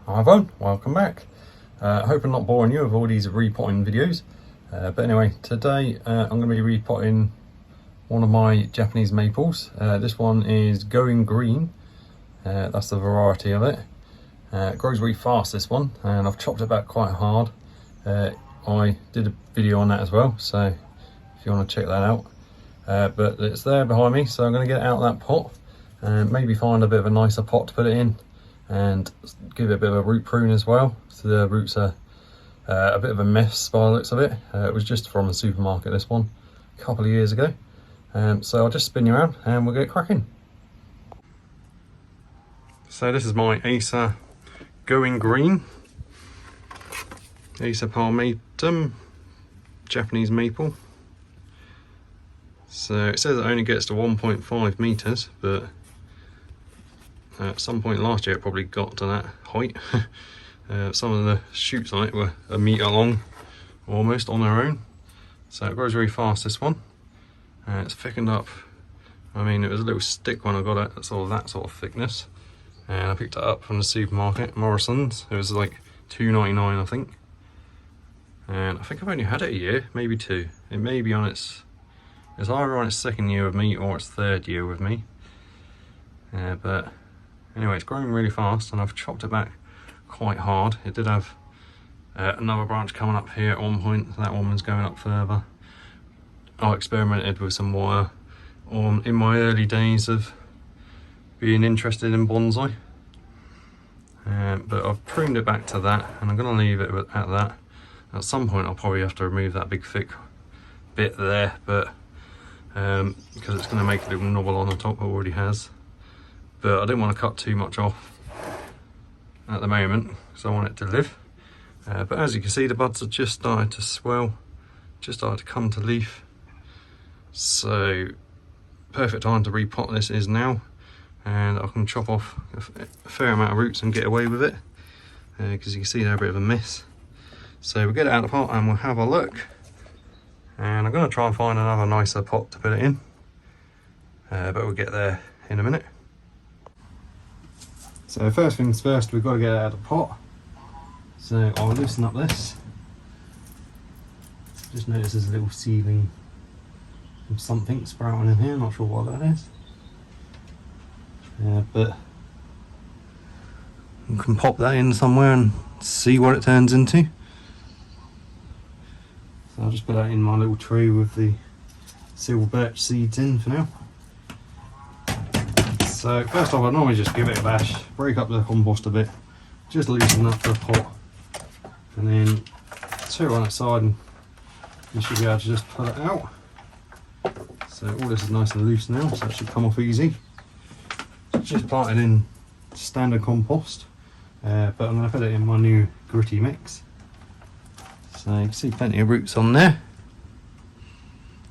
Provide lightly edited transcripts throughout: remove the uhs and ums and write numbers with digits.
Hi everyone, welcome back. I hope I'm not boring you with all these repotting videos. But anyway, today I'm going to be repotting one of my Japanese maples. This one is Going Green. That's the variety of it. It grows really fast, this one, and I've chopped it back quite hard. I did a video on that as well, so if you want to check that out. But it's there behind me, so I'm going to get it out of that pot and maybe find a bit of a nicer pot to put it in, and give it a bit of a root prune as well. So the roots are a bit of a mess by the looks of it. It was just from the supermarket, this one, a couple of years ago. So I'll just spin you around and we'll get cracking. So this is my Acer Going Green, Acer palmatum, Japanese maple. So it says it only gets to 1.5 meters, but at some point last year it probably got to that height. Some of the shoots on it were a metre long, almost on their own. So it grows very fast, this one. It's thickened up. I mean, it was a little stick when I got it, sort of that sort of thickness. And I picked it up from the supermarket, Morrison's. It was like $2.99, I think. And I think I've only had it a year, maybe two. It may be on it's either on its second year with me or its third year with me. But anyway, it's growing really fast and I've chopped it back quite hard. It did have another branch coming up here at one point. That one was going up further. I experimented with some wire in my early days of being interested in bonsai. But I've pruned it back to that and I'm going to leave it at that. At some point I'll probably have to remove that big thick bit there, but because it's going to make a little knobble on the top. It already has. But I didn't want to cut too much off at the moment because I want it to live. But as you can see, the buds have just started to swell, just started to come to leaf. So perfect time to repot this is now, and I can chop off a fair amount of roots and get away with it because you can see they're a bit of a mess. So we'll get it out of the pot and we'll have a look. And I'm going to try and find another nicer pot to put it in, but we'll get there in a minute. So first things first, we've got to get it out of the pot. So I'll loosen up this. Just notice there's a little seedling of something sprouting in here, not sure what that is. But you can pop that in somewhere and see what it turns into. So I'll just put that in my little tray with the silver birch seeds in for now. So first off, I normally just give it a bash, break up the compost a bit, just loosen up the pot, and then set it on its side and you should be able to just pull it out. So all this is nice and loose now, so it should come off easy. Just planted in standard compost, but I'm going to put it in my new gritty mix. So you can see plenty of roots on there.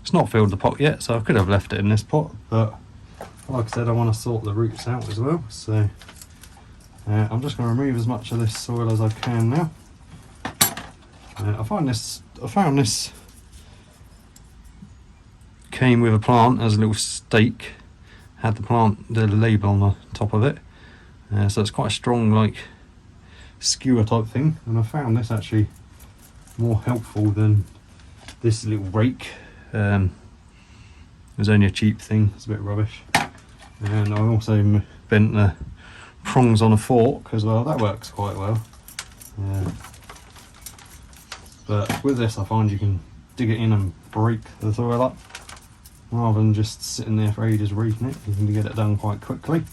It's not filled the pot yet, so I could have left it in this pot, but like I said, I want to sort the roots out as well, so I'm just going to remove as much of this soil as I can now. I found this came with a plant as a little stake, had the label on the top of it, so it's quite a strong, like, skewer type thing, and I found this actually more helpful than this little rake. It was only a cheap thing, it's a bit rubbish. And I also bent the prongs on a fork as well, that works quite well. But with this I find you can dig it in and break the soil up, rather than just sitting there for ages raking it. You can get it done quite quickly.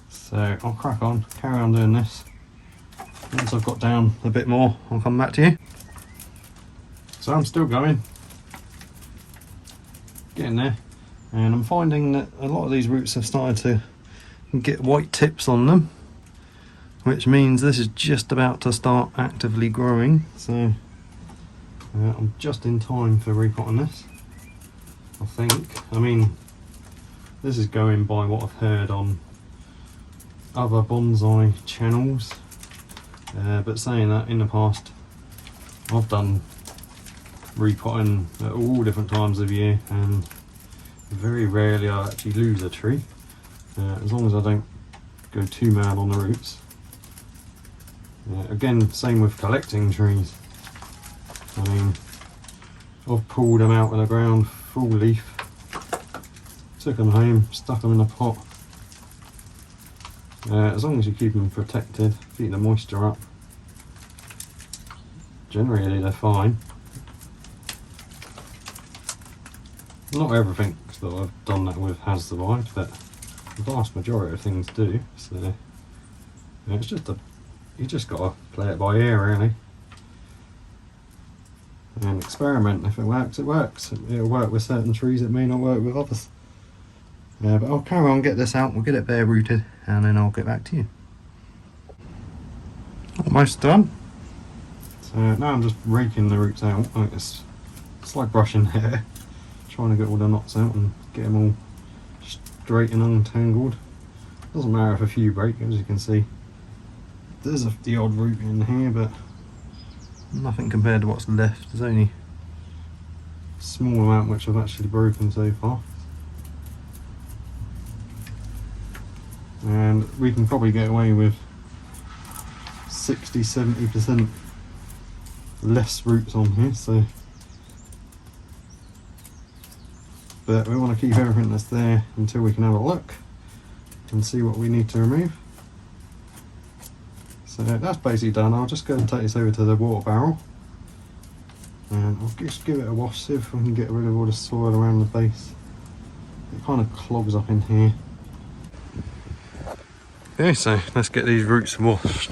So I'll crack on, carry on doing this. Once I've got down a bit more, I'll come back to you. So I'm still going. Getting there, and I'm finding that a lot of these roots have started to get white tips on them, which means this is just about to start actively growing. So I'm just in time for repotting this, I think. I mean, this is going by what I've heard on other bonsai channels, but saying that, in the past I've done repotting at all different times of year, and very rarely I actually lose a tree. as long as I don't go too mad on the roots. Again, same with collecting trees. I mean, I've pulled them out of the ground full leaf, took them home, stuck them in a pot. As long as you keep them protected, keep the moisture up, generally they're fine. Not everything that I've done that with has survived, but the vast majority of things do. So it's just you just gotta play it by ear, really, and experiment. If it works, it works. It'll work with certain trees, it may not work with others. But I'll carry on, get this out, we'll get it bare rooted, and then I'll get back to you. Almost done. So now I'm just raking the roots out. It's like brushing hair, trying to get all the knots out and get them all straight and untangled. Doesn't matter if a few break, as you can see. There's the odd root in here, but nothing compared to what's left. There's only a small amount which I've actually broken so far. And we can probably get away with 60-70% less roots on here, so but we want to keep everything that's there until we can have a look and see what we need to remove. So that's basically done. I'll just go and take this over to the water barrel and I'll just give it a wash, see if we can get rid of all the soil around the base. It kind of clogs up in here. Okay, so let's get these roots washed.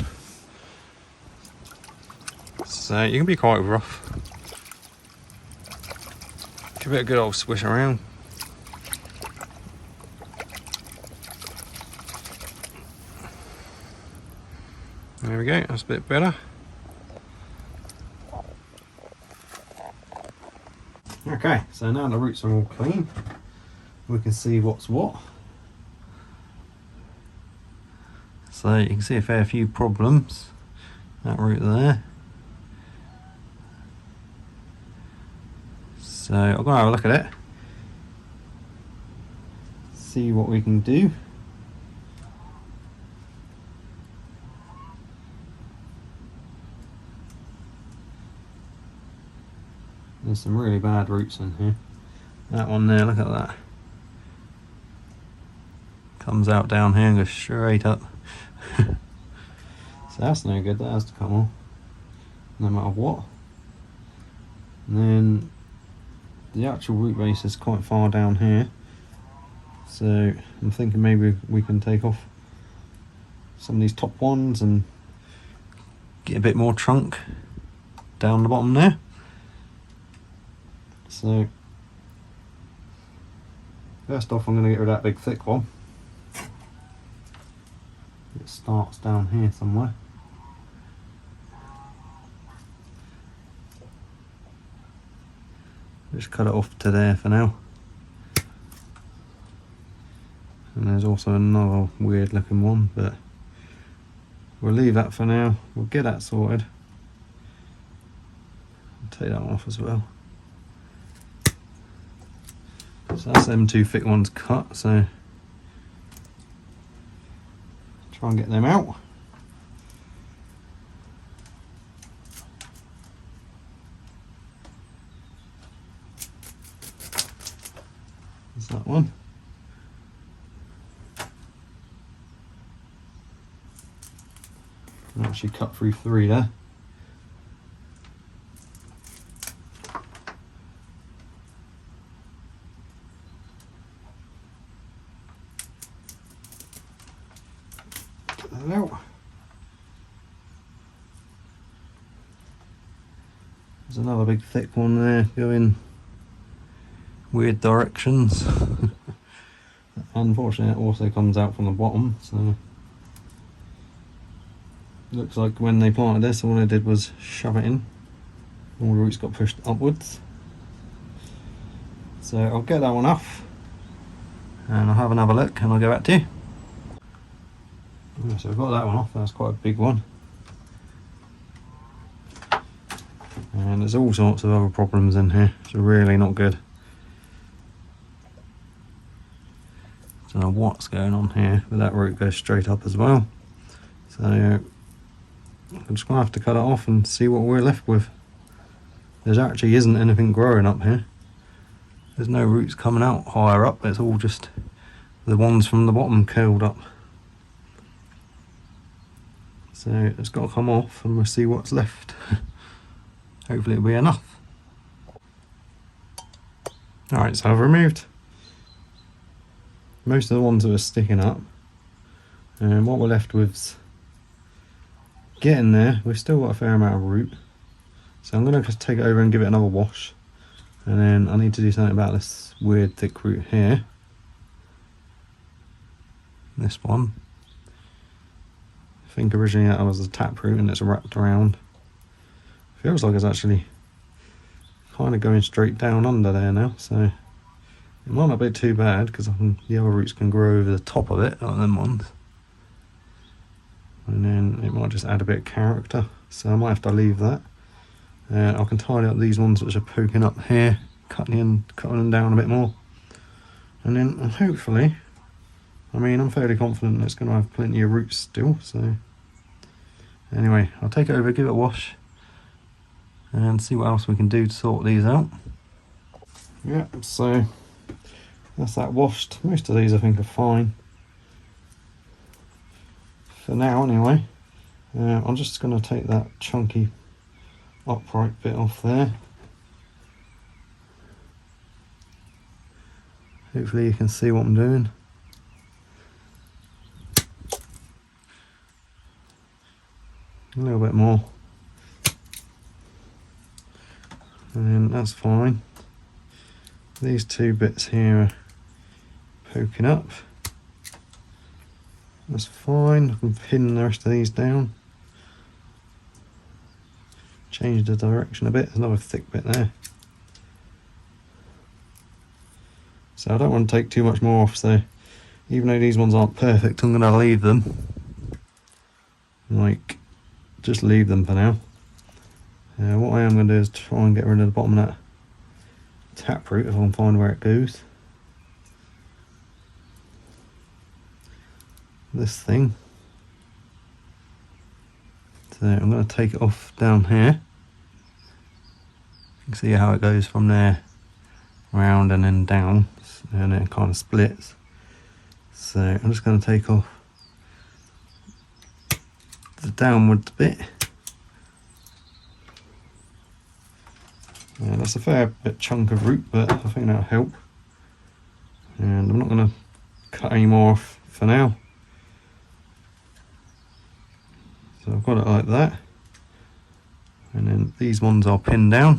So you can be quite rough. Give it a good old swish around. There we go, that's a bit better. Okay, so now the roots are all clean, we can see what's what. So you can see a fair few problems. That root there. So I'm going to have a look at it, see what we can do. There's some really bad roots in here. That one there, look at that. Comes out down here and goes straight up. So that's no good, that has to come off, no matter what. And then the actual root base is quite far down here, so I'm thinking maybe we can take off some of these top ones and get a bit more trunk down the bottom there. So first off, I'm going to get rid of that big thick one. It starts down here somewhere. Just cut it off to there for now. And there's also another weird looking one, but we'll leave that for now. We'll get that sorted. I'll take that one off as well. So that's them two thick ones cut, so try and get them out. There's that one. I actually cut through 3 there. Get that out. There's another big thick one there going weird directions. Unfortunately, it also comes out from the bottom, so looks like when they planted this, all they did was shove it in. All the roots got pushed upwards. So I'll get that one off and I'll have another look and I'll go back to you. So I've got that one off, that's quite a big one. And there's all sorts of other problems in here, it's really not good. So don't know what's going on here, but that root goes straight up as well. So I'm just going to have to cut it off and see what we're left with. There actually isn't anything growing up here. There's no roots coming out higher up, it's all just the ones from the bottom curled up. So it's got to come off and we'll see what's left. Hopefully it'll be enough. Alright, so I've removed most of the ones that are sticking up. And what we're left with getting there, we've still got a fair amount of root. So I'm going to just take it over and give it another wash. And then I need to do something about this weird thick root here. This one. I think originally that was a taproot and it's wrapped around. Feels like it's actually kind of going straight down under there now, so it might not be too bad because the other roots can grow over the top of it, like them ones. And then it might just add a bit of character, so I might have to leave that. I can tidy up these ones which are poking up here, cutting them down a bit more. And then hopefully, I mean, I'm fairly confident it's going to have plenty of roots still, so anyway, I'll take it over, give it a wash, and see what else we can do to sort these out. Yeah, so that's that washed. Most of these I think are fine. For now anyway. I'm just going to take that chunky upright bit off there. Hopefully you can see what I'm doing. A little bit more. And that's fine. These two bits here are poking up. That's fine. I can pin the rest of these down. Change the direction a bit. There's another thick bit there. So I don't want to take too much more off, so even though these ones aren't perfect, I'm going to leave them. Like, just leave them for now. What I am going to do is try and get rid of the bottom of that taproot if I can find where it goes. This thing. So I'm going to take it off down here. You can see how it goes from there round and then down, and it kind of splits. So I'm just going to take off the downward bit. That's a fair bit chunk of root, but I think that'll help. And I'm not going to cut any more off for now. So I've got it like that. And then these ones I'll pin down.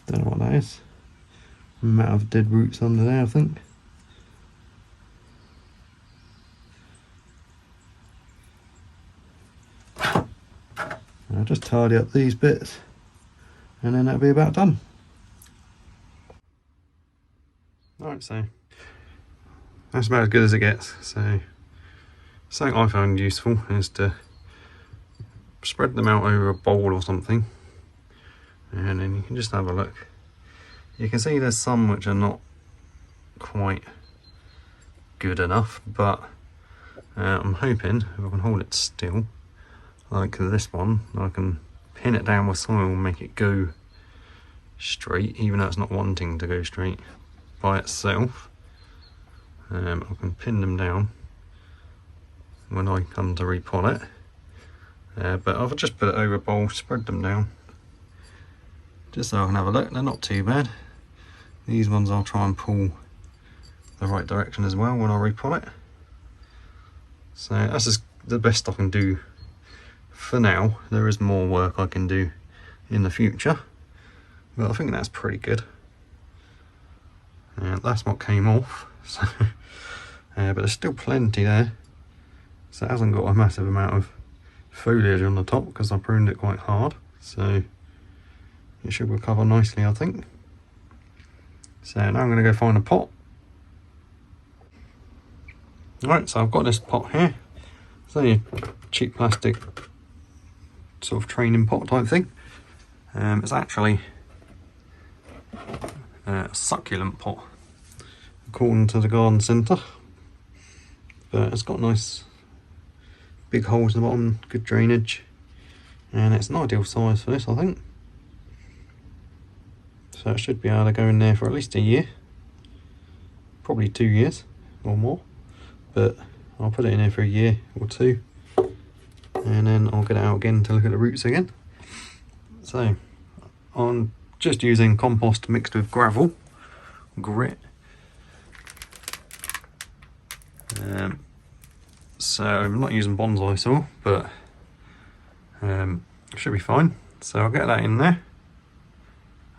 Don't know what that is. Might have dead roots under there, I think. I'll just tidy up these bits and then that'll be about done. Alright, so that's about as good as it gets. So something I found useful is to spread them out over a bowl or something, and then you can just have a look. You can see there's some which are not quite good enough, but I'm hoping if I can hold it still, like this one, I can pin it down with soil and make it go straight, even though it's not wanting to go straight by itself. I can pin them down when I come to repot it, but I've just put it over a bowl, spread them down, just so I can have a look. They're not too bad. These ones I'll try and pull the right direction as well when I repot it. So that's just the best I can do for now. There is more work I can do in the future, but I think that's pretty good. That's what came off, so but there's still plenty there. So it hasn't got a massive amount of foliage on the top because I pruned it quite hard, so it should recover nicely, I think. So now I'm going to go find a pot. Alright, so I've got this pot here. It's only a cheap plastic sort of training pot type thing. It's actually a succulent pot according to the garden centre, but it's got nice big holes in the bottom, good drainage, and it's an ideal size for this, I think. So it should be able to go in there for at least a year, probably 2 years or more, but I'll put it in there for a year or two, and then I'll get it out again to look at the roots again. So I'm just using compost mixed with gravel, grit. So I'm not using bonsai soil, but it should be fine. So I'll get that in there.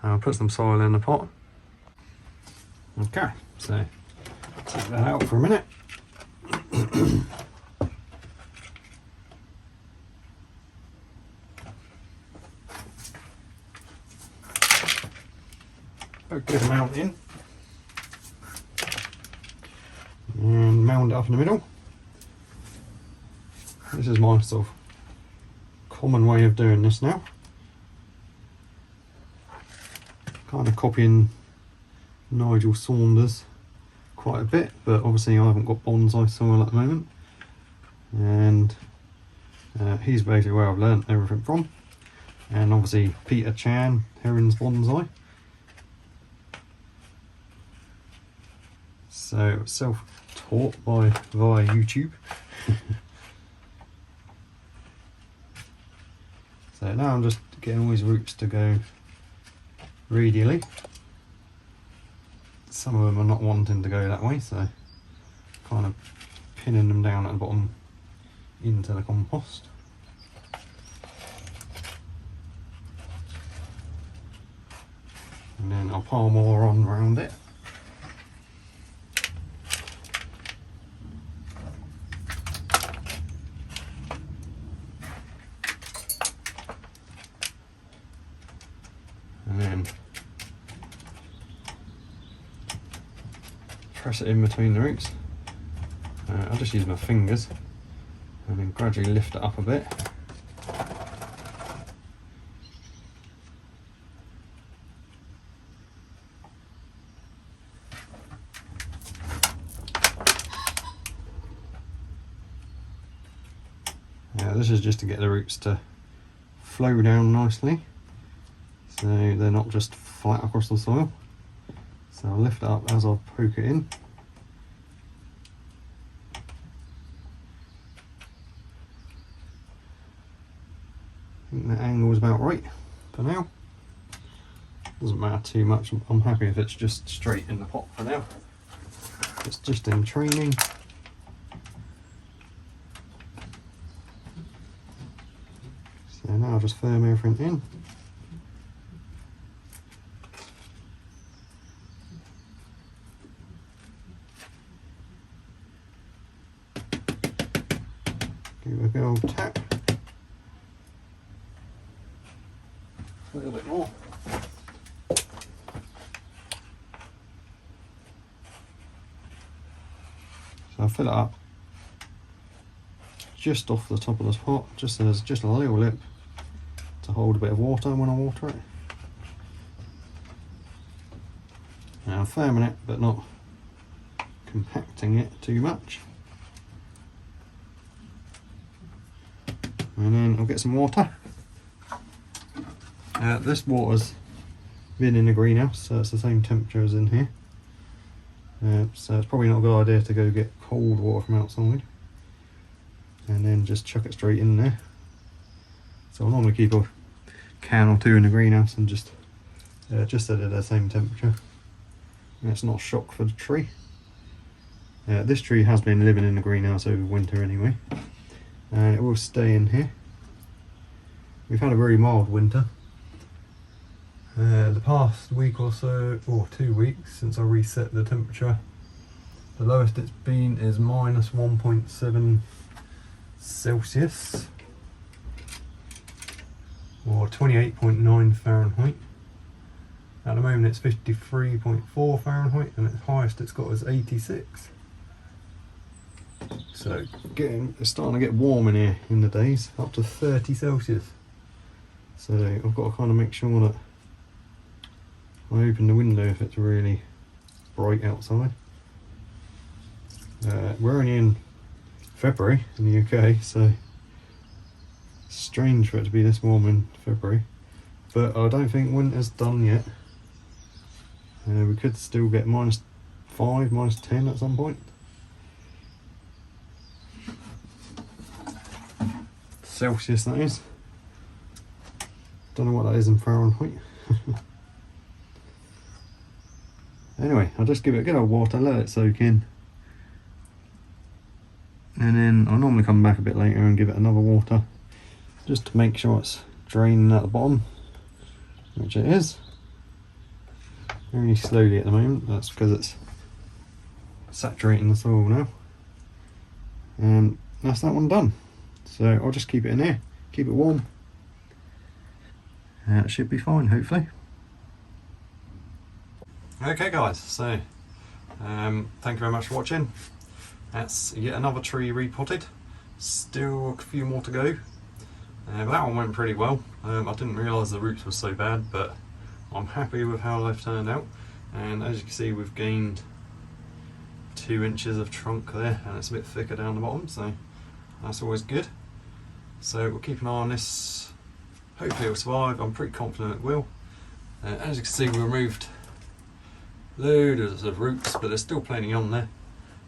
I'll put some soil in the pot. Okay, so take that out for a minute. A good amount in. And mound it up in the middle. This is my sort of common way of doing this now. Kind of copying Nigel Saunders quite a bit, but obviously I haven't got bonsai soil at the moment, and he's basically where I've learnt everything from. And obviously Peter Chan, Heron's Bonsai. So self-taught via YouTube. So now I'm just getting all these roots to go radially. Some of them are not wanting to go that way, so kind of pinning them down at the bottom into the compost. And then I'll pile more on around it. And then press it in between the roots. I'll just use my fingers and then gradually lift it up a bit. This is just to get the roots to flow down nicely, so they're not just flat across the soil. So I'll lift it up as I poke it in. I think the angle is about right for now. Doesn't matter too much, I'm happy if it's just straight in the pot for now. It's just in training. So now I'll just firm everything in. Give it a good old tap. A little bit more. So I'll fill it up just off the top of this pot, just so there's just a little lip to hold a bit of water when I water it. Now I'm firming it but not compacting it too much. And then I'll get some water. This water's been in the greenhouse, so it's the same temperature as in here. So it's probably not a good idea to go get cold water from outside and then just chuck it straight in there. So I'll normally keep a can or two in the greenhouse and just set it at the same temperature. And it's not a shock for the tree. This tree has been living in the greenhouse over winter anyway, and it will stay in here. We've had a very mild winter. The past week or so, or 2 weeks since I reset the temperature, the lowest it's been is minus 1.7 Celsius or 28.9 Fahrenheit. At the moment it's 53.4 Fahrenheit, and its highest it's got is 86. So it's starting to get warm in here in the days, up to 30 Celsius. So I've got to kind of make sure that I open the window if it's really bright outside. We're only in February in the UK, so it's strange for it to be this warm in February. But I don't think winter's done yet. We could still get -5, -10 at some point. Celsius, that is. Don't know what that is in Fahrenheit. Anyway, I'll just give it a good old water, let it soak in. And then I'll normally come back a bit later and give it another water, just to make sure it's draining at the bottom, which it is. Very slowly at the moment, that's because it's saturating the soil now. And that's that one done. So I'll just keep it in here, keep it warm. It should be fine, hopefully. Okay guys, so thank you very much for watching. That's yet another tree repotted. Still a few more to go. But that one went pretty well. I didn't realise the roots were so bad, but I'm happy with how they've turned out. And as you can see, we've gained 2 inches of trunk there, and it's a bit thicker down the bottom, so that's always good. So we'll keep an eye on this. Hopefully it'll survive. I'm pretty confident it will. As you can see, we removed loads of roots, but there's still plenty on there.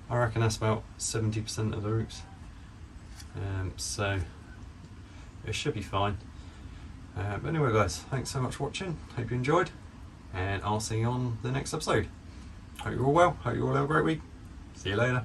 I reckon that's about 70% of the roots. So it should be fine. But anyway guys, thanks so much for watching. Hope you enjoyed, and I'll see you on the next episode. Hope you're all well. Hope you all have a great week. See you later.